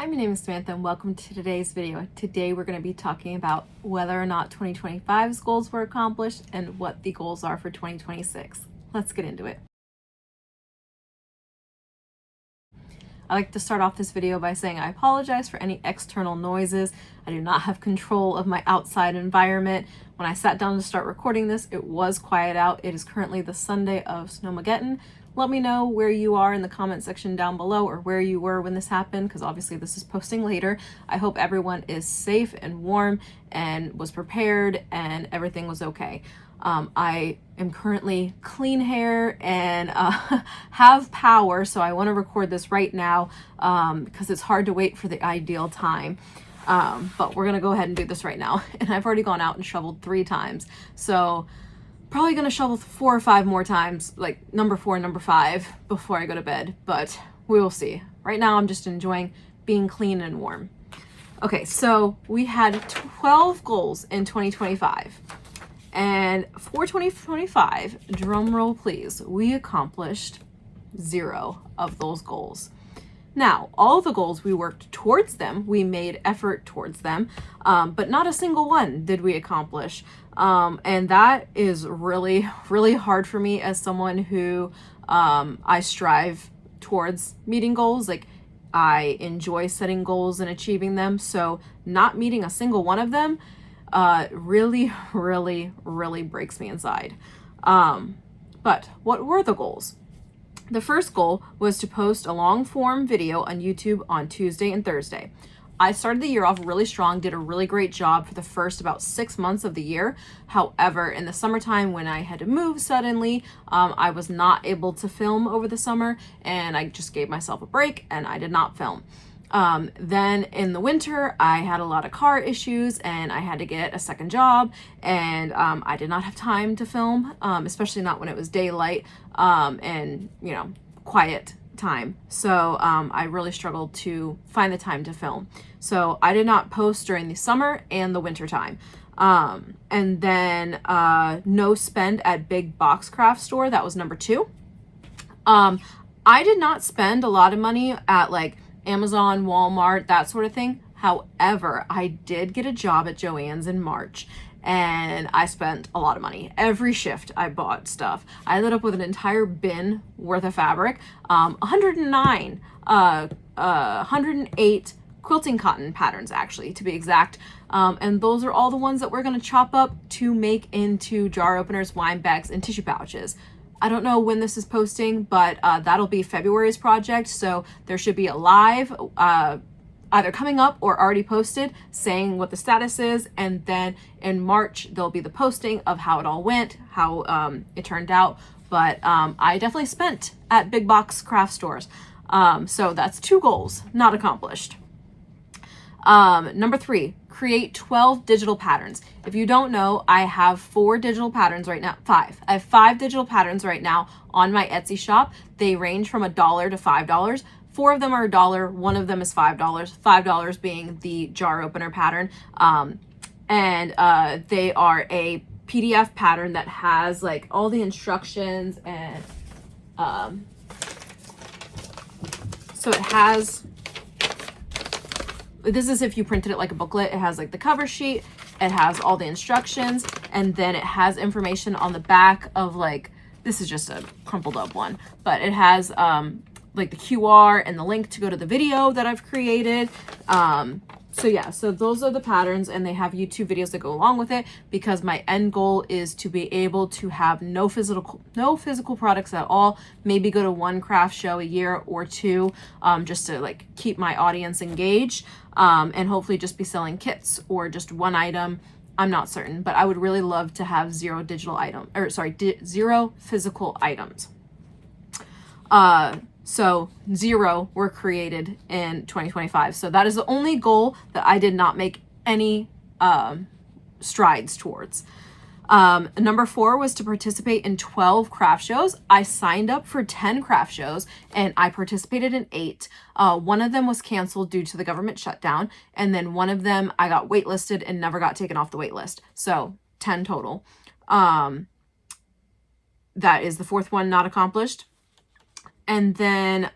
Hi, my name is Samantha and welcome to today's video. Today we're going to be talking about whether or not 2025's goals were accomplished and what the goals are for 2026. Let's get into it. I like to start off this video by saying I apologize for any external noises. I do not have control of my outside environment. When I sat down to start recording this, it was quiet out. It is currently the Sunday of Snowmageddon. Let me know where you are in the comment section down below or where you were when this happened, because obviously this is posting later. I hope everyone is safe and warm and was prepared and everything was okay. I am currently clean hair and have power, so I want to record this right now because it's hard to wait for the ideal time. But we're going to go ahead and do this right now. And I've already gone out and shoveled 3 times. So probably going to shovel 4 or 5 more times, like number 4 and number 5 before I go to bed, but we will see. Right now I'm just enjoying being clean and warm. Okay, so we had 12 goals in 2025. And for 2025, drum roll please, we accomplished 0 of those goals. Now, all the goals, we worked towards them, we made effort towards them, but not a single one did we accomplish. And that is really, really hard for me as someone who I strive towards meeting goals. Like, I enjoy setting goals and achieving them, so not meeting a single one of them really, really, really breaks me inside. But what were the goals? The first goal was to post a long form video on YouTube on Tuesday and Thursday. I started the year off really strong, did a really great job for the first about 6 months of the year. However, in the summertime when I had to move suddenly, I was not able to film over the summer and I just gave myself a break and I did not film. Then in the winter, I had a lot of car issues and I had to get a second job and I did not have time to film, especially not when it was daylight and, you know, quiet time. So I really struggled to find the time to film. So I did not post during the summer and the winter time. And then no spend at big box craft store. That was number 2. I did not spend a lot of money at like Amazon, Walmart, that sort of thing. However, I did get a job at Joann's in March and I spent a lot of money. Every shift I bought stuff. I ended up with an entire bin worth of fabric, 108 quilting cotton patterns actually, to be exact. And those are all the ones that we're going to chop up to make into jar openers, wine bags, and tissue pouches. I don't know when this is posting, but that'll be February's project. So there should be a live either coming up or already posted saying what the status is. And then in March, there'll be the posting of how it all went, how it turned out. But I definitely spent at big box craft stores. So that's 2 goals not accomplished. Number 3, create 12 digital patterns. If you don't know, I have 4 digital patterns right now. 5. I have 5 digital patterns right now on my Etsy shop. They range from $1 to $5. 4 of them are $1. 1 of them is $5. $5 being the jar opener pattern. And they are a PDF pattern that has like all the instructions and so it has, this is if you printed it like a booklet. It has like the cover sheet, it has all the instructions, and then it has information on the back of like, this is just a crumpled up one, but it has like the QR and the link to go to the video that I've created. So yeah, so those are the patterns and they have YouTube videos that go along with it because my end goal is to be able to have no physical products at all, maybe go to 1 craft show a year or 2, just to like keep my audience engaged, and hopefully just be selling kits or just 1 item. I'm not certain, but I would really love to have 0 physical items. So 0 were created in 2025. So that is the only goal that I did not make any strides towards. Number 4 was to participate in 12 craft shows. I signed up for 10 craft shows and I participated in 8. 1 of them was canceled due to the government shutdown. And then 1 of them I got waitlisted and never got taken off the wait list. So 10 total. That is the 4th one not accomplished. And then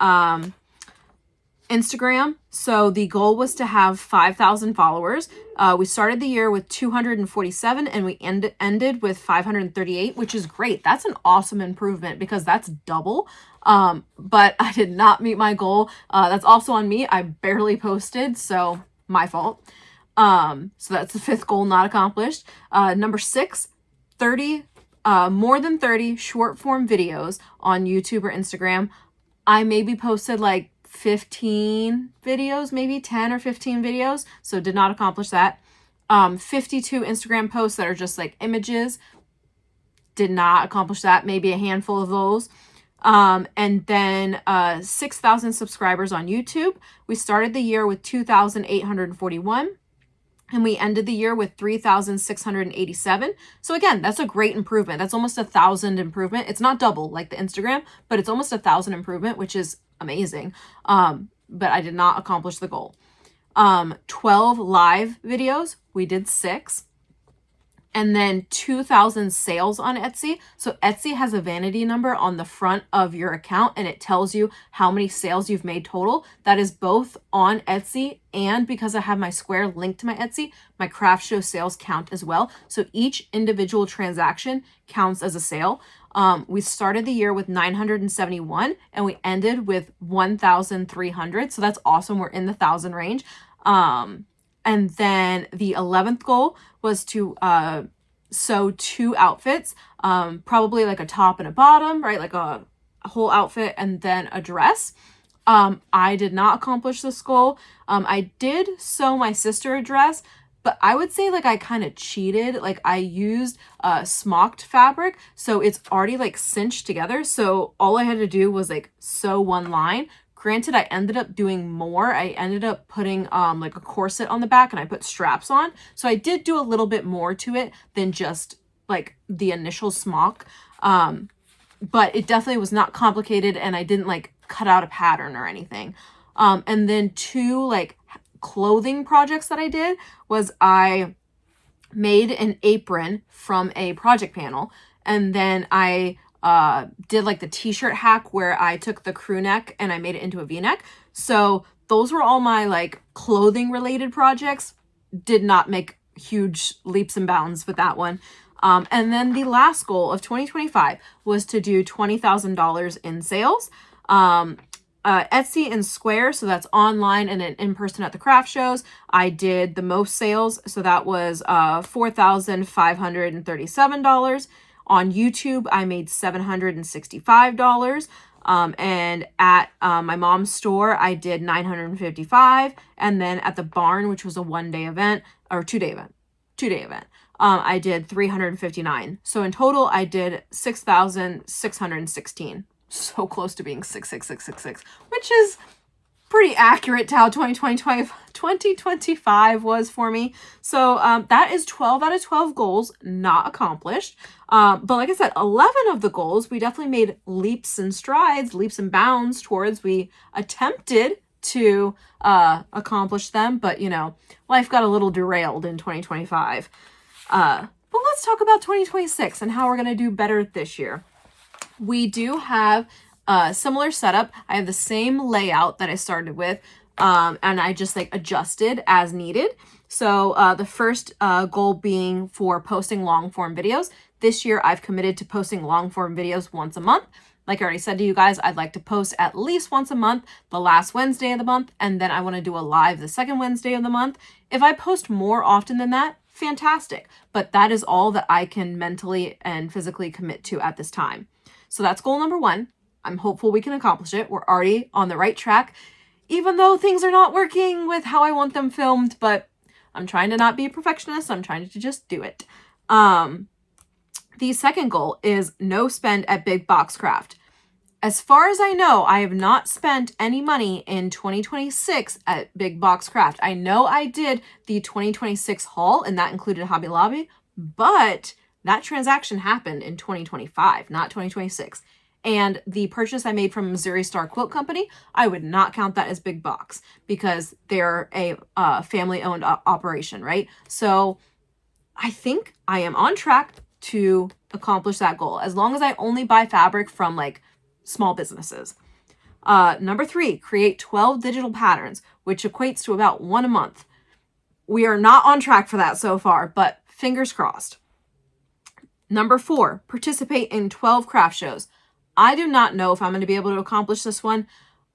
Instagram. So the goal was to have 5,000 followers. We started the year with 247 and we ended with 538, which is great. That's an awesome improvement because that's double. But I did not meet my goal. That's also on me. I barely posted, so my fault. So that's the 5th goal not accomplished. Number 6, 30, more than 30 short form videos on YouTube or Instagram. I maybe posted like 15 videos, maybe 10 or 15 videos. So did not accomplish that. 52 Instagram posts that are just like images. Did not accomplish that. Maybe a handful of those. And then 6,000 subscribers on YouTube. We started the year with 2,841. And we ended the year with 3,687. So again, that's a great improvement. That's almost 1,000 improvement. It's not double like the Instagram, but it's almost 1,000 improvement, which is amazing. But I did not accomplish the goal. 12 live videos. We did 6. And then 2,000 sales on Etsy. So Etsy has a vanity number on the front of your account and it tells you how many sales you've made total. That is both on Etsy and because I have my Square linked to my Etsy, my craft show sales count as well. So each individual transaction counts as a sale. We started the year with 971 and we ended with 1,300. So that's awesome. We're in the 1,000 range. And then the 11th goal was to sew 2 outfits, probably like a top and a bottom, right? Like a whole outfit and then a dress. I did not accomplish this goal. I did sew my sister a dress, but I would say like I kind of cheated. Like I used Smocked fabric, so it's already like cinched together. So all I had to do was like sew one line. Granted, I ended up doing more. I ended up putting like a corset on the back and I put straps on. So I did do a little bit more to it than just like the initial smock. But it definitely was not complicated and I didn't like cut out a pattern or anything. And then 2 like clothing projects that I did was I made an apron from a project panel and then I did like the t-shirt hack where I took the crew neck and I made it into a v-neck. So those were all my like clothing related projects. Did not make huge leaps and bounds with that one. And then the last goal of 2025 was to do $20,000 in sales. Etsy and Square, so that's online and then in person at the craft shows. I did the most sales, so that was $4,537. On YouTube, I made $765. And at my mom's store, I did $955. And then at the barn, which was a 1-day event or 2-day event, I did $359. So in total, I did $6,616. So close to being 66666, which is pretty accurate to how 2025 was for me. So that is 12 out of 12 goals not accomplished. But like I said, 11 of the goals we definitely made leaps and strides, leaps and bounds towards. We attempted to accomplish them, but you know, life got a little derailed in 2025. But let's talk about 2026 and how we're going to do better this year. We do have a similar setup. I have the same layout that I started with, and I just like adjusted as needed. So the first goal being for posting long form videos. This year I've committed to posting long form videos once a month. Like I already said to you guys, I'd like to post at least once a month, the last Wednesday of the month, and then I want to do a live the second Wednesday of the month. If I post more often than that, fantastic. But that is all that I can mentally and physically commit to at this time. So that's goal number 1. I'm hopeful we can accomplish it. We're already on the right track, even though things are not working with how I want them filmed, but I'm trying to not be a perfectionist. I'm trying to just do it. The second goal is no spend at Big Box Craft. As far as I know, I have not spent any money in 2026 at Big Box Craft. I know I did the 2026 haul and that included Hobby Lobby, but that transaction happened in 2025, not 2026. And the purchase I made from Missouri Star Quilt Company, I would not count that as big box because they're a family-owned operation, right? So I think I am on track to accomplish that goal as long as I only buy fabric from like small businesses. Number 3, create 12 digital patterns, which equates to about 1 a month. We are not on track for that so far, but fingers crossed. Number 4, participate in 12 craft shows. I do not know if I'm going to be able to accomplish this one.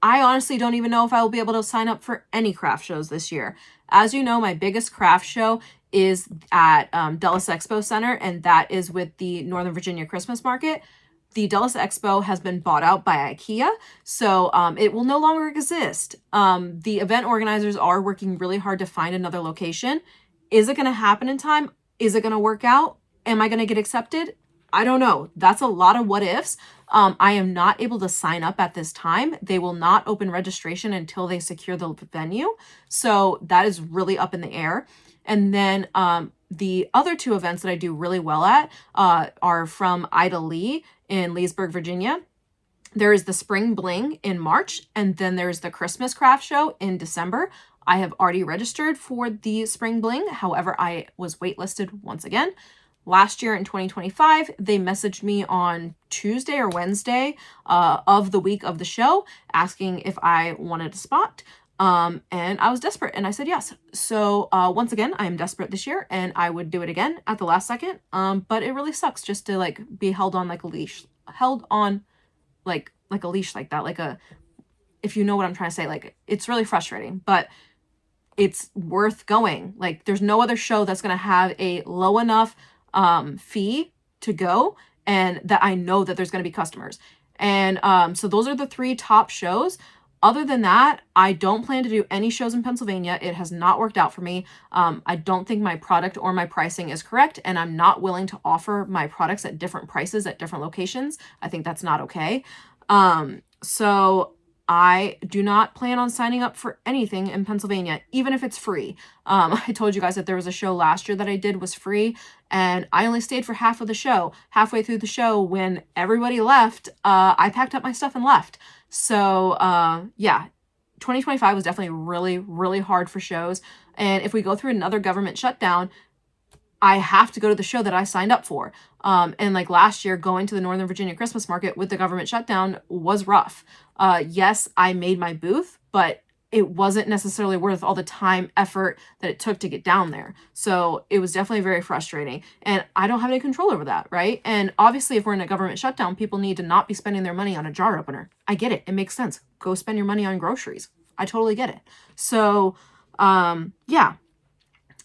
I honestly don't even know if I will be able to sign up for any craft shows this year. As you know, my biggest craft show is at Dulles Expo Center, and that is with the Northern Virginia Christmas Market. The Dulles Expo has been bought out by IKEA, so it will no longer exist. The event organizers are working really hard to find another location. Is it going to happen in time? Is it going to work out? Am I going to get accepted? I don't know. That's a lot of what ifs. I am not able to sign up at this time. They will not open registration until they secure the venue. So that is really up in the air. And then the other 2 events that I do really well at are from Ida Lee in Leesburg, Virginia. There is the Spring Bling in March, and then there's the Christmas Craft Show in December. I have already registered for the Spring Bling. However, I was waitlisted once again. Last year in 2025, they messaged me on Tuesday or Wednesday of the week of the show asking if I wanted a spot. And I was desperate and I said yes. So once again, I am desperate this year and I would do it again at the last second. But it really sucks just to like be held on like a leash, held on like a leash like that, like a, if you know what I'm trying to say, like it's really frustrating, but it's worth going. Like there's no other show that's going to have a low enough fee to go and that I know that there's going to be customers. And so those are the 3 top shows. Other than that, I don't plan to do any shows in Pennsylvania. It has not worked out for me. I don't think my product or my pricing is correct, and I'm not willing to offer my products at different prices at different locations. I think that's not okay. So I do not plan on signing up for anything in Pennsylvania, even if it's free. I told you guys that there was a show last year that I did was free, and I only stayed for half of the show. Halfway through the show, when everybody left, I packed up my stuff and left. So yeah, 2025 was definitely really, really hard for shows. And if we go through another government shutdown, I have to go to the show that I signed up for. And like last year, going to the Northern Virginia Christmas Market with the government shutdown was rough. Yes, I made my booth, but it wasn't necessarily worth all the time, effort that it took to get down there. So it was definitely very frustrating. And I don't have any control over that, right? And obviously, if we're in a government shutdown, people need to not be spending their money on a jar opener. I get it. It makes sense. Go spend your money on groceries. I totally get it. So yeah,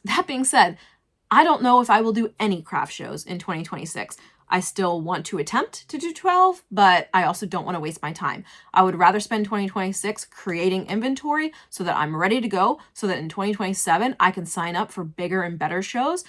that being said, I don't know if I will do any craft shows in 2026. I still want to attempt to do 12, but I also don't want to waste my time. I would rather spend 2026 creating inventory so that I'm ready to go, so that in 2027 I can sign up for bigger and better shows.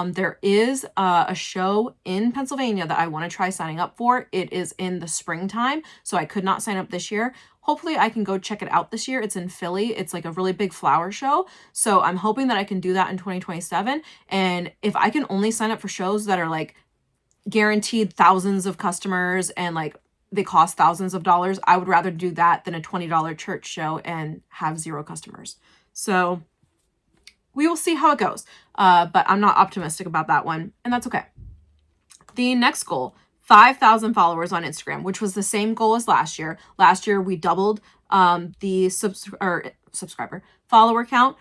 There is a show in Pennsylvania that I want to try signing up for. It is in the springtime, so I could not sign up this year. Hopefully I can go check it out this year. It's in Philly. It's like a really big flower show. So I'm hoping that I can do that in 2027. And if I can only sign up for shows that are like guaranteed thousands of customers and like they cost thousands of dollars, I would rather do that than a $20 church show and have 0 customers. So we will see how it goes. But I'm not optimistic about that one, and that's okay. The next goal, 5,000 followers on Instagram, which was the same goal as last year. Last year, we doubled the subscriber follower count.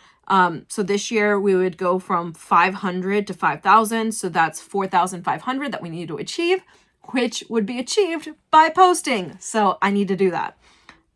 So this year we would go from 500 to 5,000. So that's 4,500 that we need to achieve, which would be achieved by posting. So I need to do that.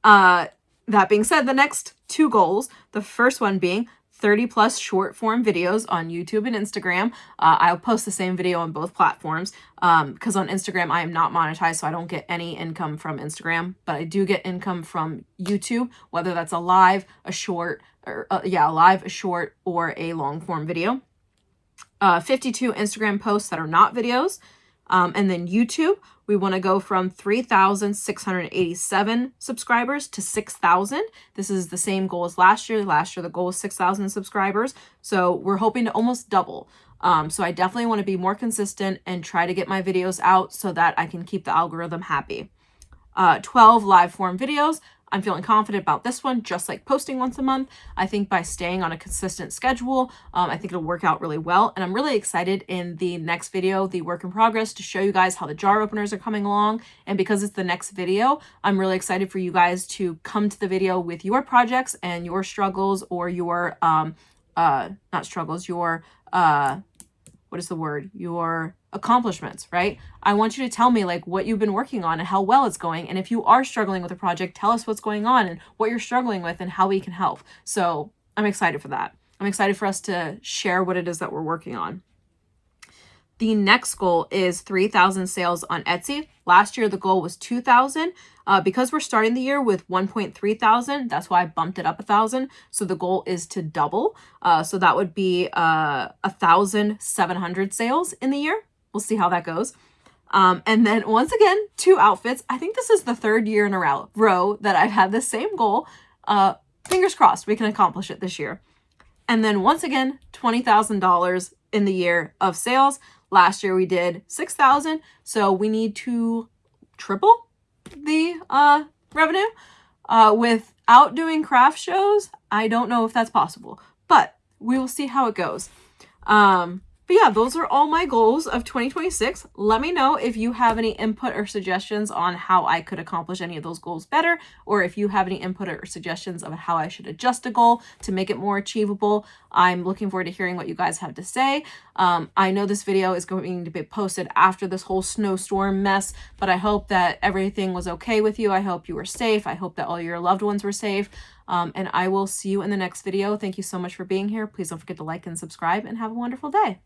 That being said, the next 2 goals, the first one being 30 plus short form videos on YouTube and Instagram. I'll post the same video on both platforms because on Instagram I am not monetized, so I don't get any income from Instagram, but I do get income from YouTube, whether that's a live, a short, or a live, a short, or a long form video. 52 Instagram posts that are not videos. And then YouTube, we want to go from 3,687 subscribers to 6,000. This is the same goal as last year. Last year, the goal was 6,000 subscribers. So we're hoping to almost double. So I definitely want to be more consistent and try to get my videos out so that I can keep the algorithm happy. 12 live form videos. I'm feeling confident about this one, just like posting once a month. I think by staying on a consistent schedule, I think it'll work out really well. And I'm really excited in the next video, the work in progress, to show you guys how the jar openers are coming along. And because it's the next video, I'm really excited for you guys to come to the video with your projects and your struggles, or your, not struggles, your, what is the word? Your accomplishments, right? I want you to tell me like what you've been working on and how well it's going. And if you are struggling with a project, tell us what's going on and what you're struggling with and how we can help. So I'm excited for that. I'm excited for us to share what it is that we're working on. The next goal is 3,000 sales on Etsy. Last year, the goal was 2,000. Because we're starting the year with 1.3 thousand, that's why I bumped it up 1,000. So the goal is to double. So that would be 1,700 sales in the year. We'll see how that goes. And then once again, 2 outfits. I think this is the 3rd year in a row that I've had the same goal. Fingers crossed we can accomplish it this year. And then once again, $20,000 in the year of sales. Last year we did 6,000. So we need to triple the revenue. Without doing craft shows, I don't know if that's possible, but we will see how it goes. But yeah, those are all my goals of 2026. Let me know if you have any input or suggestions on how I could accomplish any of those goals better, or if you have any input or suggestions of how I should adjust a goal to make it more achievable. I'm looking forward to hearing what you guys have to say. I know this video is going to be posted after this whole snowstorm mess, but I hope that everything was okay with you. I hope you were safe. I hope that all your loved ones were safe. And I will see you in the next video. Thank you so much for being here. Please don't forget to like and subscribe, and have a wonderful day.